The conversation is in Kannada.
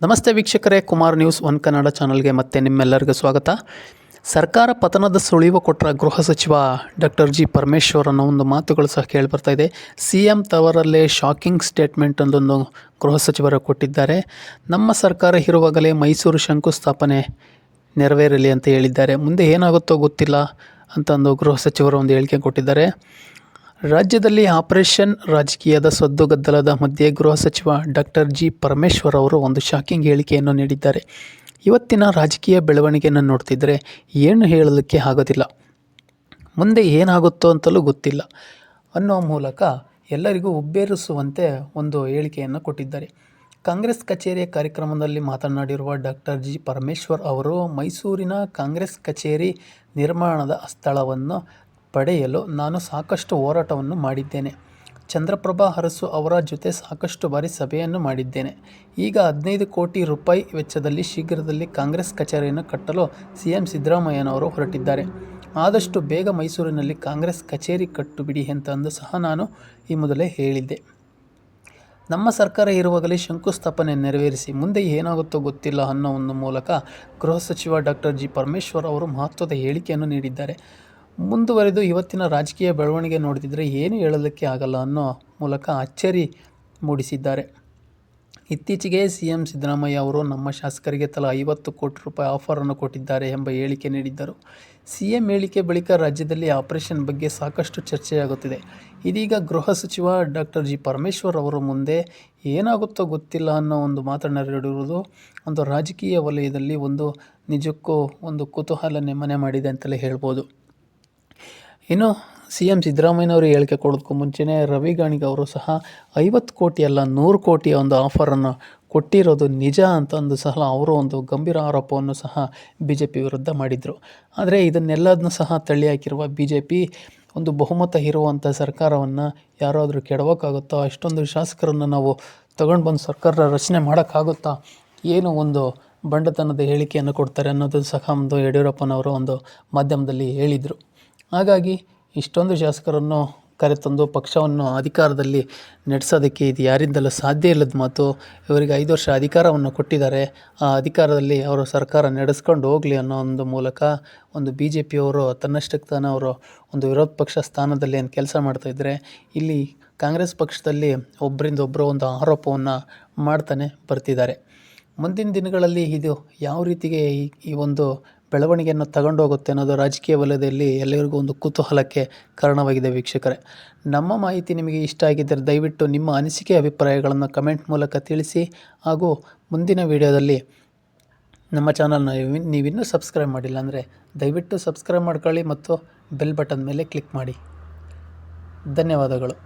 ನಮಸ್ತೆ ವೀಕ್ಷಕರೇ, ಕುಮಾರ್ ನ್ಯೂಸ್ ಒನ್ ಕನ್ನಡ ಚಾನಲ್ಗೆ ಮತ್ತೆ ನಿಮ್ಮೆಲ್ಲರಿಗೂ ಸ್ವಾಗತ. ಸರ್ಕಾರ ಪತನದ ಸುಳಿವು ಕೊಟ್ಟರ ಗೃಹ ಸಚಿವ ಡಾಕ್ಟರ್ ಜಿ ಪರಮೇಶ್ವರ್ ಅನ್ನೋ ಒಂದು ಮಾತುಗಳು ಸಹ ಕೇಳಿಬರ್ತಾ ಇದೆ. CM ತವರಲ್ಲೇ ಶಾಕಿಂಗ್ ಸ್ಟೇಟ್ಮೆಂಟ್ ಒಂದೊಂದು ಗೃಹ ಸಚಿವರು ಕೊಟ್ಟಿದ್ದಾರೆ. ನಮ್ಮ ಸರ್ಕಾರ ಇರುವಾಗಲೇ ಮೈಸೂರು ಶಂಕುಸ್ಥಾಪನೆ ನೆರವೇರಲಿ ಅಂತ ಹೇಳಿದ್ದಾರೆ. ಮುಂದೆ ಏನಾಗುತ್ತೋ ಗೊತ್ತಿಲ್ಲ ಅಂತ ಒಂದು ಗೃಹ ಸಚಿವರು ಒಂದು ಹೇಳಿಕೆ ಕೊಟ್ಟಿದ್ದಾರೆ. ರಾಜ್ಯದಲ್ಲಿ ಆಪರೇಷನ್ ರಾಜಕೀಯದ ಸದ್ದುಗದ್ದಲದ ಮಧ್ಯೆ ಗೃಹ ಸಚಿವ ಡಾಕ್ಟರ್ ಜಿ ಪರಮೇಶ್ವರ್ ಅವರು ಒಂದು ಶಾಕಿಂಗ್ ಹೇಳಿಕೆಯನ್ನು ನೀಡಿದ್ದಾರೆ. ಇವತ್ತಿನ ರಾಜಕೀಯ ಬೆಳವಣಿಗೆಯನ್ನು ನೋಡ್ತಿದ್ರೆ ಏನು ಹೇಳಲಿಕ್ಕೆ ಆಗೋದಿಲ್ಲ, ಮುಂದೆ ಏನಾಗುತ್ತೋ ಅಂತಲೂ ಗೊತ್ತಿಲ್ಲ ಅನ್ನೋ ಮೂಲಕ ಎಲ್ಲರಿಗೂ ಹುಬ್ಬೇರಿಸುವಂತೆ ಒಂದು ಹೇಳಿಕೆಯನ್ನು ಕೊಟ್ಟಿದ್ದಾರೆ. ಕಾಂಗ್ರೆಸ್ ಕಚೇರಿಯ ಕಾರ್ಯಕ್ರಮದಲ್ಲಿ ಮಾತನಾಡಿರುವ ಡಾಕ್ಟರ್ ಜಿ ಪರಮೇಶ್ವರ್ ಅವರು, ಮೈಸೂರಿನ ಕಾಂಗ್ರೆಸ್ ಕಚೇರಿ ನಿರ್ಮಾಣದ ಸ್ಥಳವನ್ನು ಪಡೆಯಲು ನಾನು ಸಾಕಷ್ಟು ಹೋರಾಟವನ್ನು ಮಾಡಿದ್ದೇನೆ. ಚಂದ್ರಪ್ರಭಾ ಅರಸು ಅವರ ಜೊತೆ ಸಾಕಷ್ಟು ಬಾರಿ ಸಭೆಯನ್ನು ಮಾಡಿದ್ದೇನೆ. ಈಗ 15 ಕೋಟಿ ರೂಪಾಯಿ ವೆಚ್ಚದಲ್ಲಿ ಶೀಘ್ರದಲ್ಲಿ ಕಾಂಗ್ರೆಸ್ ಕಚೇರಿಯನ್ನು ಕಟ್ಟಲು CM ಸಿದ್ದರಾಮಯ್ಯನವರು ಹೊರಟಿದ್ದಾರೆ. ಆದಷ್ಟು ಬೇಗ ಮೈಸೂರಿನಲ್ಲಿ ಕಾಂಗ್ರೆಸ್ ಕಚೇರಿ ಕಟ್ಟುಬಿಡಿ ಅಂತಂದು ಸಹ ನಾನು ಈ ಮೊದಲೇ ಹೇಳಿದ್ದೆ. ನಮ್ಮ ಸರ್ಕಾರ ಇರುವಾಗಲೇ ಶಂಕುಸ್ಥಾಪನೆ ನೆರವೇರಿಸಿ, ಮುಂದೆ ಏನಾಗುತ್ತೋ ಗೊತ್ತಿಲ್ಲ ಅನ್ನೋ ಒಂದು ಮೂಲಕ ಗೃಹ ಸಚಿವ ಡಾಕ್ಟರ್ ಜಿ ಪರಮೇಶ್ವರ್ ಅವರು ಮಹತ್ವದ ಹೇಳಿಕೆಯನ್ನು ನೀಡಿದ್ದಾರೆ. ಮುಂದುವರೆದು ಇವತ್ತಿನ ರಾಜಕೀಯ ಬೆಳವಣಿಗೆ ನೋಡ್ತಿದ್ರೆ ಏನು ಹೇಳಲಿಕ್ಕೆ ಆಗಲ್ಲ ಅನ್ನೋ ಮೂಲಕ ಅಚ್ಚರಿ ಮೂಡಿಸಿದ್ದಾರೆ. ಇತ್ತೀಚೆಗೆ CM ಸಿದ್ದರಾಮಯ್ಯ ಅವರು ನಮ್ಮ ಶಾಸಕರಿಗೆ ತಲಾ 50 ಕೋಟಿ ರೂಪಾಯಿ ಆಫರನ್ನು ಕೊಟ್ಟಿದ್ದಾರೆ ಎಂಬ ಹೇಳಿಕೆ ನೀಡಿದ್ದರು. CM ಹೇಳಿಕೆ ಬಳಿಕ ರಾಜ್ಯದಲ್ಲಿ ಆಪರೇಷನ್ ಬಗ್ಗೆ ಸಾಕಷ್ಟು ಚರ್ಚೆಯಾಗುತ್ತಿದೆ. ಇದೀಗ ಗೃಹ ಸಚಿವ ಡಾಕ್ಟರ್ ಜಿ ಪರಮೇಶ್ವರ್ ಅವರು ಮುಂದೆ ಏನಾಗುತ್ತೋ ಗೊತ್ತಿಲ್ಲ ಅನ್ನೋ ಒಂದು ಮಾತನಾಡಿರುವುದು ಒಂದು ರಾಜಕೀಯ ವಲಯದಲ್ಲಿ ಒಂದು ನಿಜಕ್ಕೂ ಒಂದು ಕುತೂಹಲನೆ ಮನೆ ಮಾಡಿದೆ ಅಂತಲೇ ಹೇಳ್ಬೋದು. ಇನ್ನು CM ಸಿದ್ದರಾಮಯ್ಯನವರು ಹೇಳಿಕೆ ಕೊಡೋದಕ್ಕೂ ಮುಂಚೆನೇ ರವಿ ಗಾಣಿಗ ಅವರು ಸಹ 50 ಕೋಟಿ ಅಲ್ಲ 100 ಕೋಟಿಯ ಒಂದು ಆಫರನ್ನು ಕೊಟ್ಟಿರೋದು ನಿಜ ಅಂತಂದು ಸಹ ಅವರು ಒಂದು ಗಂಭೀರ ಆರೋಪವನ್ನು ಸಹ BJP ವಿರುದ್ಧ ಮಾಡಿದರು. ಆದರೆ ಇದನ್ನೆಲ್ಲದನ್ನು ಸಹ ತಳ್ಳಿ ಹಾಕಿರುವ BJP ಒಂದು ಬಹುಮತ ಇರುವಂಥ ಸರ್ಕಾರವನ್ನು ಯಾರಾದರೂ ಕೆಡವೋಕ್ಕಾಗುತ್ತಾ? ಅಷ್ಟೊಂದು ಶಾಸಕರನ್ನು ನಾವು ತಗೊಂಡು ಬಂದು ಸರ್ಕಾರ ರಚನೆ ಮಾಡೋಕ್ಕಾಗುತ್ತಾ? ಏನು ಒಂದು ಬಂಡತನದ ಹೇಳಿಕೆಯನ್ನು ಕೊಡ್ತಾರೆ ಅನ್ನೋದು ಸಹ ಒಂದು ಯಡಿಯೂರಪ್ಪನವರು ಒಂದು ಮಾಧ್ಯಮದಲ್ಲಿ ಹೇಳಿದರು. ಹಾಗಾಗಿ ಇಷ್ಟೊಂದು ಶಾಸಕರನ್ನು ಕರೆತಂದು ಪಕ್ಷವನ್ನು ಅಧಿಕಾರದಲ್ಲಿ ನಡೆಸೋದಕ್ಕೆ ಇದು ಯಾರಿಂದಲೂ ಸಾಧ್ಯ ಇಲ್ಲದ ಮಾತು. ಇವರಿಗೆ 5 ವರ್ಷ ಅಧಿಕಾರವನ್ನು ಕೊಟ್ಟಿದ್ದಾರೆ. ಆ ಅಧಿಕಾರದಲ್ಲಿ ಅವರು ಸರ್ಕಾರ ನಡೆಸ್ಕೊಂಡು ಹೋಗಲಿ ಅನ್ನೋ ಒಂದು ಮೂಲಕ ಒಂದು BJPಯವರು ತನ್ನಷ್ಟಕ್ಕೆ ತಾನು ಅವರು ಒಂದು ವಿರೋಧ ಪಕ್ಷ ಸ್ಥಾನದಲ್ಲಿ ಏನು ಕೆಲಸ ಮಾಡ್ತಾಯಿದ್ರೆ, ಇಲ್ಲಿ ಕಾಂಗ್ರೆಸ್ ಪಕ್ಷದಲ್ಲಿ ಒಬ್ಬರಿಂದ ಒಬ್ಬರು ಒಂದು ಆರೋಪವನ್ನು ಮಾಡ್ತಾನೆ ಬರ್ತಿದ್ದಾರೆ. ಮುಂದಿನ ದಿನಗಳಲ್ಲಿ ಇದು ಯಾವ ರೀತಿಗೆ ಈ ಒಂದು ಬೆಳವಣಿಗೆಯನ್ನು ತಗೊಂಡೋಗುತ್ತೆ ಅನ್ನೋದು ರಾಜಕೀಯ ವಲಯದಲ್ಲಿ ಎಲ್ಲರಿಗೂ ಒಂದು ಕುತೂಹಲಕ್ಕೆ ಕಾರಣವಾಗಿದೆ. ವೀಕ್ಷಕರೇ, ನಮ್ಮ ಮಾಹಿತಿ ನಿಮಗೆ ಇಷ್ಟ ಆಗಿದ್ದರೆ ದಯವಿಟ್ಟು ನಿಮ್ಮ ಅನಿಸಿಕೆ ಅಭಿಪ್ರಾಯಗಳನ್ನು ಕಮೆಂಟ್ ಮೂಲಕ ತಿಳಿಸಿ. ಹಾಗೂ ಮುಂದಿನ ವಿಡಿಯೋದಲ್ಲಿ ನಮ್ಮ ಚಾನಲ್ನ ನೀವಿನ್ನೂ ಸಬ್ಸ್ಕ್ರೈಬ್ ಮಾಡಿಲ್ಲ ಅಂದರೆ ದಯವಿಟ್ಟು ಸಬ್ಸ್ಕ್ರೈಬ್ ಮಾಡ್ಕೊಳ್ಳಿ ಮತ್ತು ಬೆಲ್ ಬಟನ್ ಮೇಲೆ ಕ್ಲಿಕ್ ಮಾಡಿ. ಧನ್ಯವಾದಗಳು.